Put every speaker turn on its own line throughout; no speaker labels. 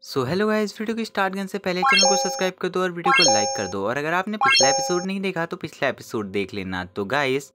So hello guys, video की start करने से पहले चैनल को सब्सक्राइब कर दो और वीडियो को लाइक कर दो। और अगर आपने पिछला एपिसोड नहीं देखा तो पिछला एपिसोड देख लेना। तो गाइस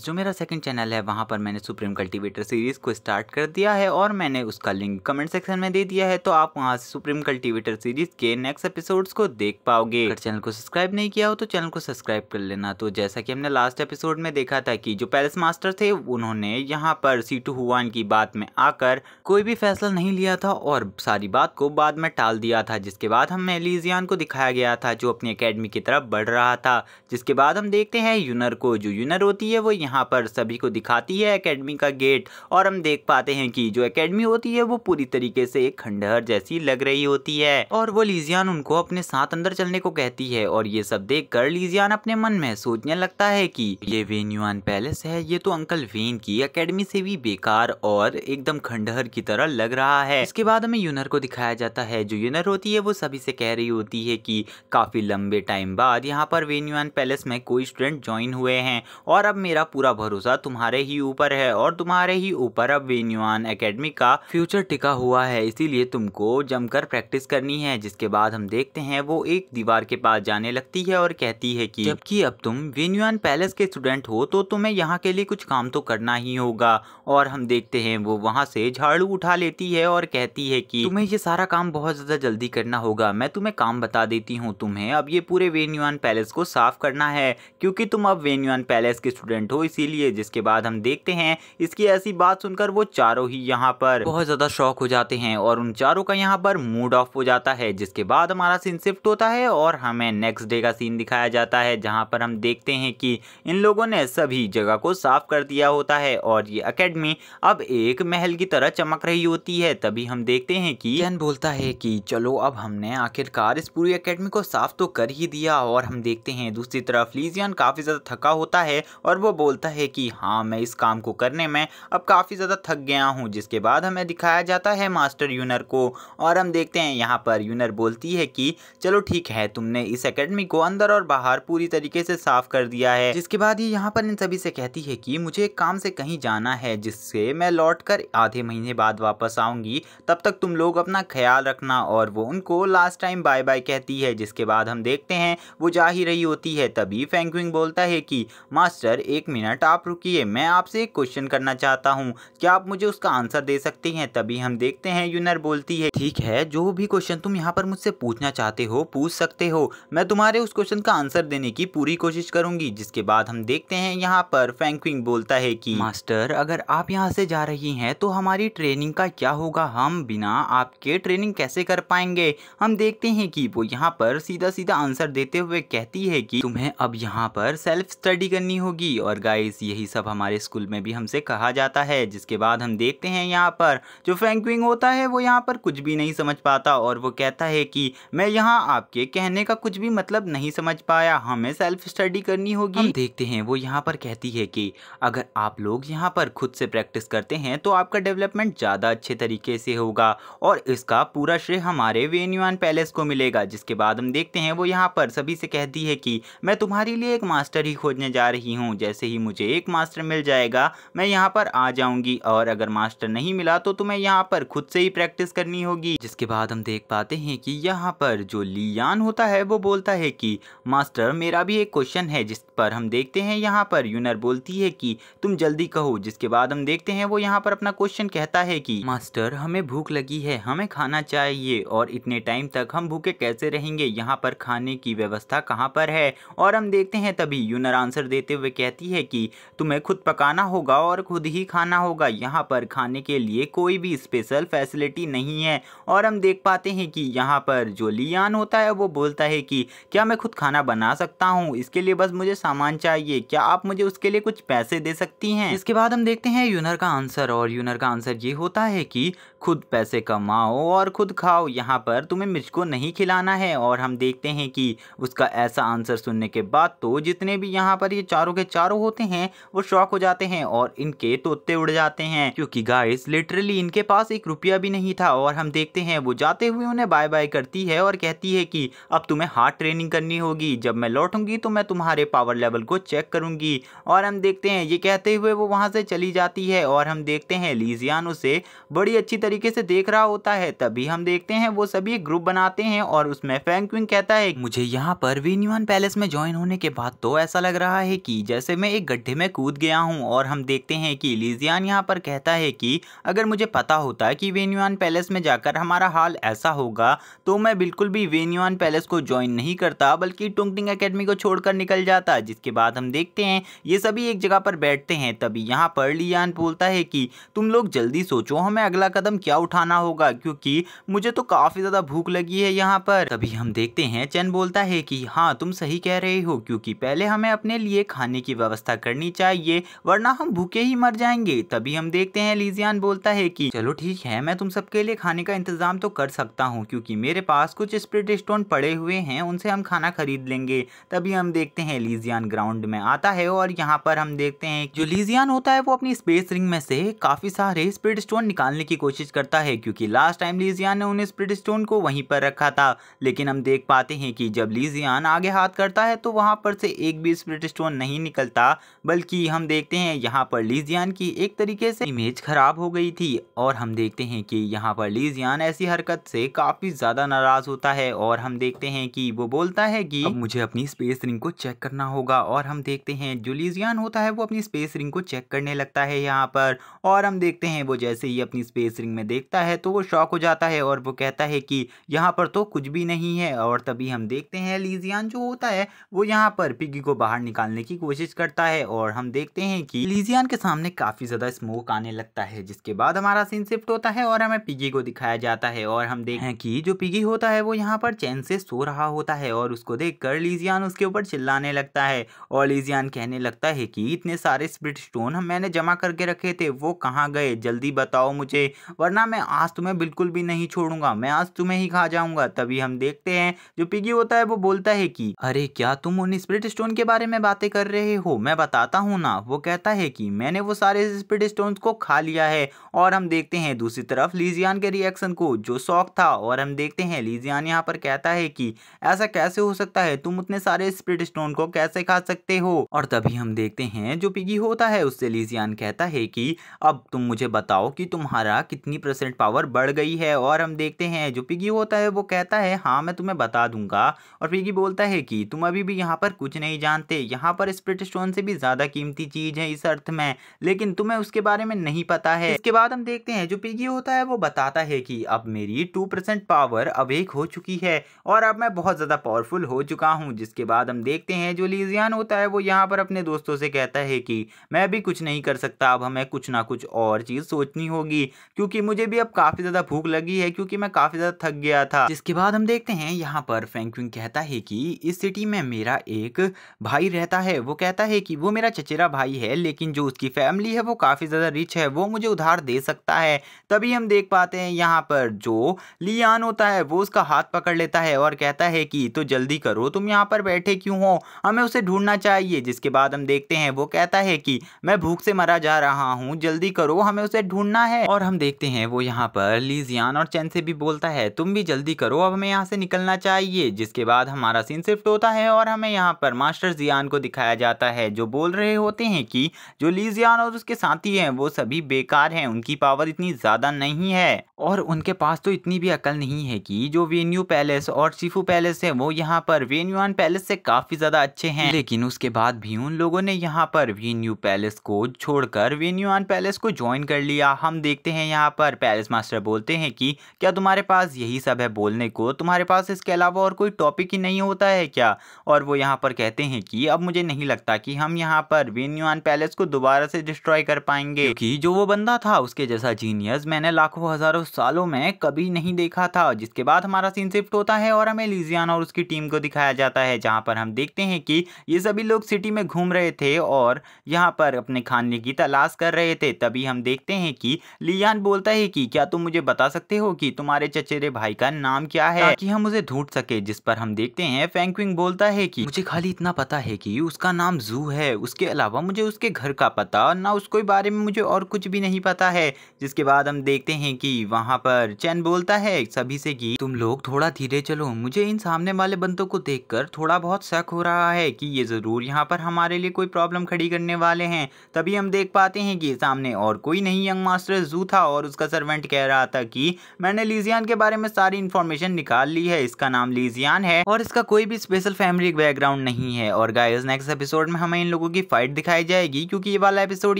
जो मेरा सेकंड चैनल है वहां पर मैंने सुप्रीम कल्टीवेटर सीरीज को स्टार्ट कर दिया है और मैंने उसका लिंक कमेंट सेक्शन में दे दिया है। तो आप वहां से सुप्रीम कल्टीवेटर सीरीज के नेक्स्ट एपिसोड्स को देख पाओगे। अगर चैनल को सब्सक्राइब नहीं किया हो तो चैनल को सब्सक्राइब कर लेना। तो जैसा कि हमने लास्ट एपिसोड में देखा था कि जो पैलेस मास्टर थे उन्होंने यहाँ पर सीटू हुआन की बात में आकर कोई भी फैसला नहीं लिया था और सारी बात को बाद में टाल दिया था। जिसके बाद हमें लीजियान को दिखाया गया था जो अपनी एकेडमी की तरफ बढ़ रहा था। जिसके बाद हम देखते हैं यूनर को। जो यूनर होती है वो यहाँ पर सभी को दिखाती है एकेडमी का गेट और हम देख पाते हैं कि जो एकेडमी होती है वो पूरी तरीके से एक खंडहर जैसी लग रही होती है और वो लीजियान उनको अपने साथ अंदर चलने को कहती है। और ये सब देखकर लीजियान अपने मन में सोचने लगता है कि ये वेन युआन पैलेस है, ये तो अंकल वेन की एकेडमी से भी बेकार और एकदम खंडहर की तरह लग रहा है। इसके बाद हमें यूनर को दिखाया जाता है। जो यूनर होती है वो सभी से कह रही होती है कि काफी लंबे टाइम बाद यहाँ पर वेन युआन पैलेस में कोई स्टूडेंट ज्वाइन हुए हैं और अब मेरा पूरा भरोसा तुम्हारे ही ऊपर है और तुम्हारे ही ऊपर अब वेन युआन एकेडमी का फ्यूचर टिका हुआ है, इसीलिए तुमको जमकर प्रैक्टिस करनी है। जिसके बाद हम देखते हैं वो एक दीवार के पास जाने लगती है और कहती है कि जबकि अब तुम वेन युआन पैलेस के स्टूडेंट हो तो तुम्हें यहाँ के लिए कुछ काम तो करना ही होगा। और हम देखते हैं वो वहाँ से झाड़ू उठा लेती है और कहती है कि तुम्हें ये सारा काम बहुत ज्यादा जल्दी करना होगा। मैं तुम्हें काम बता देती हूँ, तुम्हें अब ये पूरे वेन युआन पैलेस को साफ करना है क्योंकि तुम अब वेन युआन पैलेस के स्टूडेंट हो, इसीलिए। जिसके बाद हम देखते हैं इसकी ऐसी बात सुनकर वो चारों ही यहाँ पर बहुत ज्यादा शॉक हो जाते हैं और उन चारों का यहाँ पर मूड ऑफ हो जाता है। जिसके बाद हमारा सीन शिफ्ट होता है और हमें नेक्स्ट डे का सीन दिखाया जाता है जहाँ पर हम देखते हैं कि इन लोगों ने सभी जगह को साफ कर दिया होता है और ये एकेडमी अब एक महल की तरह चमक रही होती है। तभी हम देखते हैं कि जैन बोलता है कि चलो अब हमने आखिरकार इस पूरी एकेडमी को साफ तो कर ही दिया। और हम देखते हैं दूसरी तरफ लीजियन काफी ज्यादा थका होता है और वो बोलता है कि हाँ, मैं इस काम को करने में अब काफी ज्यादा थक गया हूँ। जिसके बाद हमें दिखाया जाता है मास्टर यूनर को और हम देखते हैं यहाँ पर यूनर बोलती है कि चलो ठीक है, तुमने इस एकेडमी को अंदर और बाहर पूरी तरीके से साफ कर दिया है। जिसके बाद ये यहाँ पर इन सभी से कहती है कि मुझे एक काम से कहीं जाना है जिससे मैं लौटकर आधे महीने बाद वापस आऊंगी, तब तक तुम लोग अपना ख्याल रखना। और वो उनको लास्ट टाइम बाय बाय कहती है। जिसके बाद हम देखते हैं वो जा ही रही होती है। तभी फैंक्विंग बोलता है कि मास्टर एक मिनट आप रुकिए, मैं आपसे एक क्वेश्चन करना चाहता हूँ, क्या आप मुझे उसका आंसर दे सकते हैं। तभी हम देखते हैं यूनर बोलती है ठीक है, जो भी क्वेश्चन तुम यहाँ पर मुझसे पूछना चाहते हो पूछ सकते हो, मैं तुम्हारे उस क्वेश्चन का आंसर देने की पूरी कोशिश करूंगी। जिसके बाद हम देखते हैं यहाँ पर फैंक्विंग बोलता है कि मास्टर अगर आप यहाँ से जा रही हैं तो हमारी ट्रेनिंग का क्या होगा, हम बिना आपके ट्रेनिंग कैसे कर पाएंगे। हम देखते हैं कि वो यहाँ पर सीधा सीधा आंसर देते हुए कहती है कि तुम्हें अब यहाँ पर सेल्फ स्टडी करनी होगी। और गाइस यही सब हमारे स्कूल में भी हमसे कहा जाता है। जिसके बाद हम देखते हैं यहाँ पर जो फैंक्विंग होता है वो यहाँ पर कुछ भी नहीं समझ पाता और वो कहता है कि मैं यहाँ आपके कहने का कुछ भी मतलब नहीं समझ पाया, हमें सेल्फ स्टडी करनी होगी। हम देखते हैं वो यहाँ पर कहती है कि अगर आप लोग यहाँ पर खुद से प्रैक्टिस करते हैं तो आपका डेवलपमेंट ज़्यादा अच्छे तरीके से होगा और इसका पूरा श्रेय हमारे वेन युआन पैलेस को मिलेगा। जिसके बाद हम देखते हैं वो यहाँ पर सभी से कहती है कि मैं तुम्हारे लिए एक मास्टर ही खोजने जा रही हूँ, जैसे ही मुझे एक मास्टर मिल जाएगा मैं यहाँ पर आ जाऊंगी और अगर मास्टर नहीं मिला तो तुम्हें यहाँ पर खुद से ही प्रैक्टिस करनी होगी। जिसके बाद हम देख पाते हैं कि यहाँ पर जो लियान होता है वो बोलता है कि मास्टर मेरा भी एक क्वेश्चन है। जिस पर हम देखते हैं यहाँ पर यूनर बोलती है कि तुम जल्दी कहो। जिसके बाद हम देखते हैं वो यहाँ पर अपना क्वेश्चन कहता है कि मास्टर हमें भूख लगी है, हमें खाना चाहिए और इतने टाइम तक हम भूखे कैसे रहेंगे, यहाँ पर खाने की व्यवस्था कहाँ पर है। और हम देखते हैं तभी यूनर आंसर देते हुए कहती है कि तुम्हें खुद पकाना होगा और खुद ही खाना होगा, यहाँ पर खाने के लिए कोई भी स्पेशल फैसिलिटी नहीं है। और हम देख पाते हैं कि यहाँ पर जो लियान होता है वो बोलता है कि क्या मैं खुद खाना बना सकता हूँ, इसके लिए बस मुझे सामान चाहिए, क्या आप मुझे उसके लिए कुछ पैसे दे सकती हैं। इसके बाद हम देखते हैं यूनर का आंसर और यूनर का आंसर ये होता है कि खुद पैसे कमाओ और खुद खाओ, यहाँ पर तुम्हें मुझको नहीं खिलाना है। और हम देखते हैं कि उसका ऐसा आंसर सुनने के बाद तो जितने भी यहाँ पर ये चारों के चारों होते हैं वो शॉक हो जाते हैं और इनके तोते उड़ जाते हैं क्योंकि गाइस लिटरली इनके पास एक रुपया भी नहीं था। और हम देखते हैं वो जाते हुए उन्हें बाय बाय करती है और कहती है कि अब तुम्हें हार्ड ट्रेनिंग करनी होगी, जब मैं लौटूंगी तो मैं तुम्हारे पावर लेवल को चेक करूंगी। और हम देखते हैं ये कहते हुए वो वहां से चली जाती है और हम देखते हैं लीजियान उसे बड़ी अच्छी तरीके से देख रहा होता है। तभी हम देखते हैं वो सभी एक ग्रुप बनाते हैं और उसमें फेंग क्विंग कहता है मुझे यहाँ पर वेन्युआन पैलेस में ज्वाइन होने के बाद तो ऐसा लग रहा है कि जैसे मैं एक गड्ढे में कूद गया हूँ। और हम देखते हैं कि लीजियान यहाँ पर कहता है कि अगर मुझे पता होता कि वेन्युआन पैलेस में जाकर हमारा हाल ऐसा होगा तो मैं बिल्कुल भी वेन्युआन पैलेस को ज्वाइन नहीं करता बल्कि टुंगटिंग एकेडमी को छोड़कर निकल जाता। जिसके बाद हम देखते हैं ये सभी एक जगह पर बैठते हैं। तभी यहाँ पर लियान बोलता है कि तुम लोग जल्दी सोचो हमें अगला कदम क्या उठाना होगा, क्योंकि मुझे तो काफी ज्यादा भूख लगी है यहाँ पर। तभी हम देखते हैं चैन बोलता है कि हाँ तुम सही कह रहे हो, क्योंकि पहले हमें अपने लिए खाने की व्यवस्था करनी चाहिए वरना हम भूखे ही मर जाएंगे। तभी हम देखते हैं लीजियान बोलता है कि चलो ठीक है मैं तुम सबके लिए खाने का इंतजाम तो कर सकता हूँ, क्योंकि मेरे पास कुछ स्पिरिट स्टोन पड़े हुए हैं उनसे हम खाना खरीद लेंगे। तभी हम देखते हैं लीजियान ग्राउंड में आता है और यहाँ पर हम देखते हैं जो लीजियान होता है वो अपनी स्पेस रिंग में से काफी सारे स्पिरिट स्टोन निकालने की कोशिश करता है, क्योंकि लास्ट टाइम लीजियान ने उन स्पिरिट स्टोन को वहीं पर रखा था। लेकिन हम देख पाते हैं कि जब लीजियान आगे हाथ करता है तो वहां पर से एक भी स्पिरिट स्टोन नहीं निकलता, बल्कि हम देखते हैं यहाँ पर लीजियान की एक तरीके से इमेज खराब हो गई थी। और हम देखते हैं कि यहाँ पर लीजियान ऐसी हरकत से काफी ज्यादा नाराज होता है और हम देखते हैं कि वो बोलता है कि अब मुझे अपनी स्पेस रिंग को चेक करना होगा। और हम देखते हैं जो लीजियान होता है वो अपनी स्पेस रिंग को चेक करने लगता है यहाँ पर। और हम देखते हैं वो जैसे ही अपनी स्पेस रिंग में देखता है तो वो शॉक हो जाता है और वो कहता है कि यहाँ पर तो कुछ भी नहीं है। और तभी हम देखते हैं लीजियान जो होता है वो यहाँ पर पिगी को बाहर निकालने की कोशिश करता है और हम देखते हैं कि लीजियान के सामने काफी ज्यादा स्मोक आने लगता है। जिसके बाद हमारा सीन शिफ्ट होता है और हमें पिगी को दिखाया जाता है और हम देखते हैं कि जो पिगी होता है वो यहाँ पर चैन से सो रहा होता है और उसको देखकर लीजियान उसके ऊपर चिल्लाने लगता है और लीजियान कहने लगता है कि इतने सारे स्पिरिट स्टोन मैंने जमा करके रखे थे वो कहाँ गए, जल्दी बताओ मुझे वरना मैं आज तुम्हें बिल्कुल भी नहीं छोड़ूंगा, मैं आज तुम्हें ही खा जाऊंगा। तभी हम देखते हैं जो पिगी होता है वो बोलता है कि अरे क्या तुम उन स्पिरिट स्टोन के बारे में बातें कर रहे हो, मैं बताता हूँ ना। वो कहता है कि मैंने वो सारे स्पिरिट स्टोन्स को खा लिया है। और हम देखते हैं दूसरी तरफ लीजियान के रिएक्शन को जो शौक था और हम देखते हैं लीजियान यहाँ पर कहता है कि ऐसा कैसे हो सकता है, तुम उतने सारे स्पिरिट स्टोन को कैसे खा सकते हो। और तभी हम देखते हैं जो पिगी होता है उससे लीजियान कहता है कि अब तुम मुझे बताओ कि तुम्हारा कितनी % पावर बढ़ गई है। और हम देखते हैं जो पिगी होता है वो कहता है हाँ मैं तुम्हें बता दूंगा। और पिगी बोलता है कि तुम अभी भी यहाँ पर कुछ नहीं जानते, यहाँ पर स्पिरिट स्टोन से भी ज्यादा कीमती चीज है इस अर्थ में, लेकिन तुम्हें उसके बारे में नहीं पता है। इसके बाद हम देखते हैं जो पिगी होता है वो बताता है कि अब मेरी 2% पावर अवेक हो चुकी है और अब मैं बहुत ज्यादा पावरफुल हो चुका हूँ। जिसके बाद हम देखते हैं जो लीजियान होता है वो यहाँ पर अपने दोस्तों से कहता है कि मैं भी कुछ नहीं कर सकता, अब हमें कुछ ना कुछ और चीज सोचनी होगी, क्योंकि मुझे भी अब काफी ज्यादा भूख लगी है, क्योंकि मैं काफी ज्यादा थक गया था। जिसके बाद हम देखते हैं यहाँ पर फेंग क्विंग कहता है कि इस सिटी में मेरा एक भाई रहता है, वो कहता है कि वो मेरा चचेरा भाई है, लेकिन जो उसकी फैमिली है वो काफी ज्यादा रिच है, वो मुझे उधार दे सकता है। तभी हम देख पाते हैं यहाँ पर जो लियान होता है वो उसका हाथ पकड़ लेता है और कहता है कि तो जल्दी करो, तुम यहाँ पर बैठे क्यों हो, हमें उसे ढूंढना चाहिए। जिसके बाद हम देखते हैं वो कहता है कि मैं भूख से मरा जा रहा हूँ, जल्दी करो, हमें उसे ढूंढना है। और हम देखते हैं वो यहाँ पर लीजियान और चैन से भी बोलता है तुम भी जल्दी करो, अब हमें यहाँ से निकलना चाहिए। जिसके बाद हमारा सीन शिफ्ट होता है और हमें यहाँ पर मास्टर जियान को दिखाया जाता है जो बोल रहे होते हैं कि जो लीजियान और उसके साथी हैं वो सभी बेकार हैं, उनकी पावर इतनी ज्यादा नहीं है और उनके पास तो इतनी भी अकल नहीं है कि जो वेन्यू पैलेस और शिफू पैलेस है वो यहाँ पर वेन्युआन पैलेस से काफी ज्यादा अच्छे हैं। लेकिन उसके बाद भी उन लोगों ने यहाँ पर वेन्यू पैलेस को छोड़कर वेन्युआन पैलेस को ज्वाइन कर लिया। हम देखते हैं यहाँ पर पैलेस मास्टर बोलते हैं कि क्या तुम्हारे पास यही सब है बोलने को, तुम्हारे पास इसके अलावा और कोई टॉपिक ही नहीं होता है क्या। और वो यहाँ पर कहते हैं कि अब मुझे नहीं लगता कि हम यहाँ पर वेन्युआन पैलेस को दोबारा से डिस्ट्रॉय कर पाएंगे, क्योंकि जो वो बंदा था उसके जैसा जीनियस मैंने लाखों हजारों सालों में कभी नहीं देखा था। जिसके बाद हमारा सीन शिफ्ट होता है और हमें लीजियान और उसकी टीम को दिखाया जाता है, जहाँ पर हम देखते हैं कि ये सभी लोग सिटी में घूम रहे थे और यहाँ पर अपने खाने की तलाश कर रहे थे। तभी हम देखते हैं कि लियान बोलता है कि क्या तुम मुझे बता सकते हो कि तुम्हारे चचेरे भाई का नाम क्या है, ताकि हम उसे ढूंढ सके। जिस पर हम देखते हैं फेंग क्विंग बोलता है कि मुझे खाली इतना पता है कि उसका नाम जू है, उसके अलावा मुझे उसके घर का पता ना उसके बारे में मुझे और कुछ भी नहीं पता है। जिसके बाद हम देखते हैं कि वहाँ पर चैन बोलता है सभी से कि तुम लोग थोड़ा धीरे चलो, मुझे इन सामने वाले बंदों को देखकर थोड़ा बहुत शक हो रहा है कि ये जरूर यहाँ पर हमारे लिए कोई प्रॉब्लम खड़ी करने वाले हैं। तभी हम देख पाते हैं कि सामने और कोई नहीं यंग मास्टर जू था और उसका सर्वेंट कह रहा था कि मैंने लीजियान के बारे में सारी इन्फॉर्मेशन निकाल ली है। इसका नाम लीजियान है और इसका कोई भी स्पेशल फैमिली बैकग्राउंड नहीं है। और गाइस नेक्स्ट एपिसोड में हमें इन लोगों की फाइट दिखाई जाएगी, क्योंकि ये वाला एपिसोड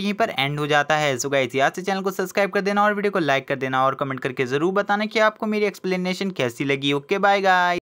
यहीं पर एंड हो जाता है। सो गाइस याद से चैनल को सब्सक्राइब कर देना और वीडियो को लाइक कर देना और कमेंट करके जरूर बताना कि आपको मेरी एक्सप्लेनेशन कैसी लगी। Okay bye guys.